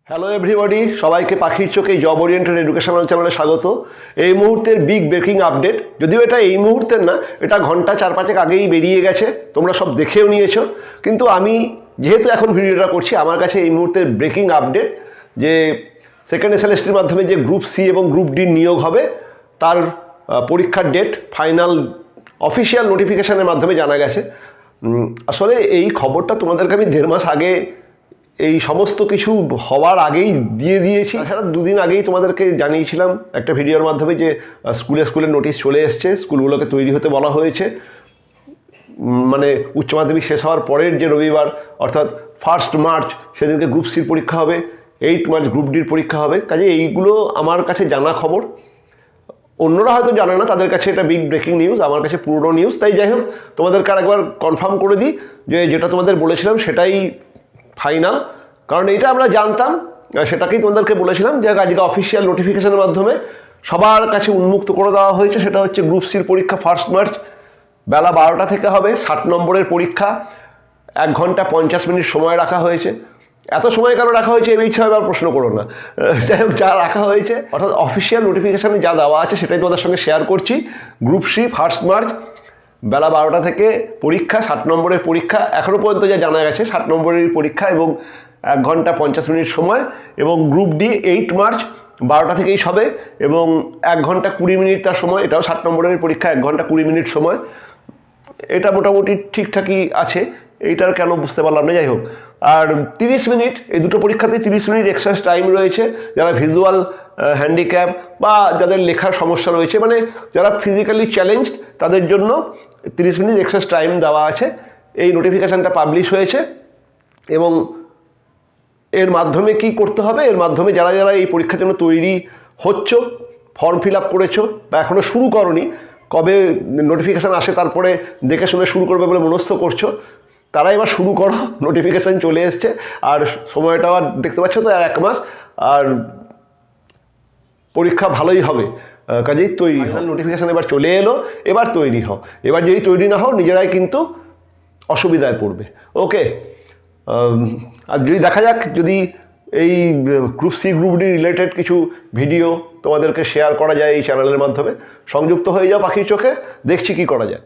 Hello everybody, সবাইকে পাখির চোখে জব ওরিয়েন্টেড এডুকেশনাল চ্যানেলে স্বাগত। এই মুহূর্তের বিগ ব্রেকিং আপডেট, যদিও এটা এই মুহূর্তের না, এটা ঘন্টা 4-5 আগেই বেরিয়ে গেছে, তোমরা সব দেখেও নিয়েছো। কিন্তু আমি যেহেতু এখন ভিডিওটা করছি, আমার কাছে এই মুহূর্তের ব্রেকিং আপডেট যে সেকেন্ড এসএলএসটির মাধ্যমে যে গ্রুপ সি এবং গ্রুপ ডি নিয়োগ হবে তার পরীক্ষার ডেট ফাইনাল অফিসিয়াল নোটিফিকেশনের মাধ্যমে জানা গেছে। আসলে এই খবরটা তোমাদেরকে আমি 1.5 মাস আগে এই সমস্ত কিছু হওয়ার আগেই দিয়ে দিয়েছি। তাছাড়া 2 দিন আগেই তোমাদেরকে জানিয়েছিলাম একটা ভিডিওর মাধ্যমে যে স্কুলে নোটিশ চলে এসছে, স্কুলগুলোকে তৈরি হতে বলা হয়েছে। মানে উচ্চ মাধ্যমিক শেষ হওয়ার পরের যে রবিবার অর্থাৎ 1 মার্চ সেদিনকে গ্রুপ সির পরীক্ষা হবে, 8 মার্চ গ্রুপ ডির পরীক্ষা হবে। কাজে এইগুলো আমার কাছে জানা খবর, অন্যরা হয়তো জানে না, তাদের কাছে এটা বিগ ব্রেকিং নিউজ, আমার কাছে পুরনো নিউজ। তাই যাই হোক, তোমাদেরকে আরেকবার কনফার্ম করে দিই যে যেটা তোমাদের বলেছিলাম সেটাই ফাইনাল। কারণ এইটা আমরা জানতাম, সেটাকেই তোমাদেরকে বলেছিলাম যে আজকে অফিসিয়াল নোটিফিকেশনের মাধ্যমে সবার কাছে উন্মুক্ত করে দেওয়া হয়েছে। সেটা হচ্ছে গ্রুপ সির পরীক্ষা 1 মার্চ বেলা 12টা থেকে হবে। 60 নম্বরের পরীক্ষা, 1 ঘন্টা 50 মিনিট সময় রাখা হয়েছে। এত সময় কেন রাখা হয়েছে এই বিষয়ে আবার প্রশ্ন করো না। যাই হোক, যা রাখা হয়েছে অর্থাৎ অফিসিয়াল নোটিফিকেশানে যা দেওয়া আছে সেটাই তোমাদের সঙ্গে শেয়ার করছি। গ্রুপ সি 1 মার্চ বেলা 12টা থেকে পরীক্ষা, 60 নম্বরের পরীক্ষা। এখনও পর্যন্ত যা জানা গেছে 60 নম্বরের পরীক্ষা এবং 1 ঘন্টা 50 মিনিট সময়। এবং গ্রুপ ডি 8 মার্চ 12টা থেকেই হবে এবং 1 ঘন্টা 20 মিনিট তার সময়। এটাও 60 নম্বরের পরীক্ষা, 1 ঘন্টা 20 মিনিট সময়। এটা মোটামুটি ঠিকঠাকই আছে, এইটার কেন বুঝতে পারলাম না। যাই হোক, আর 30 মিনিট, এই দুটো পরীক্ষাতে 30 মিনিট এক্সট্রা টাইম রয়েছে। যারা ভিজুয়াল হ্যান্ডিক্যাপ বা যাদের লেখার সমস্যা রয়েছে, মানে যারা ফিজিক্যালি চ্যালেঞ্জড, তাদের জন্য 30 মিনিট এক্সট্রা টাইম দেওয়া আছে। এই নোটিফিকেশানটা পাবলিশ হয়েছে এবং এর মাধ্যমে কি করতে হবে, এর মাধ্যমে যারা যারা এই পরীক্ষার জন্য তৈরি হচ্ছ, ফর্ম ফিল আপ করেছো বা এখনও শুরু করনি, কবে নোটিফিকেশান আসে তারপরে দেখে শুনে শুরু করবে বলে মনস্থ করছো, তারা এবার শুরু করো। নোটিফিকেশান চলে এসছে আর সময়টাও আর দেখতে পাচ্ছ তো, আর 1 মাস, আর পরীক্ষা ভালোই হবে। কাজেই তৈরি হও। নোটিফিকেশান এবার চলে এলো, এবার তৈরি হও। এবার যদি তৈরি না হও, নিজেরাই কিন্তু অসুবিধায় পড়বে। ওকে, আর যদি দেখা যাক, যদি এই group C group D related কিছু ভিডিও তোমাদেরকে শেয়ার করা যায় এই চ্যানেলের মাধ্যমে, সংযুক্ত হয়ে যাও পাখির চোখে, দেখছি কি করা যায়।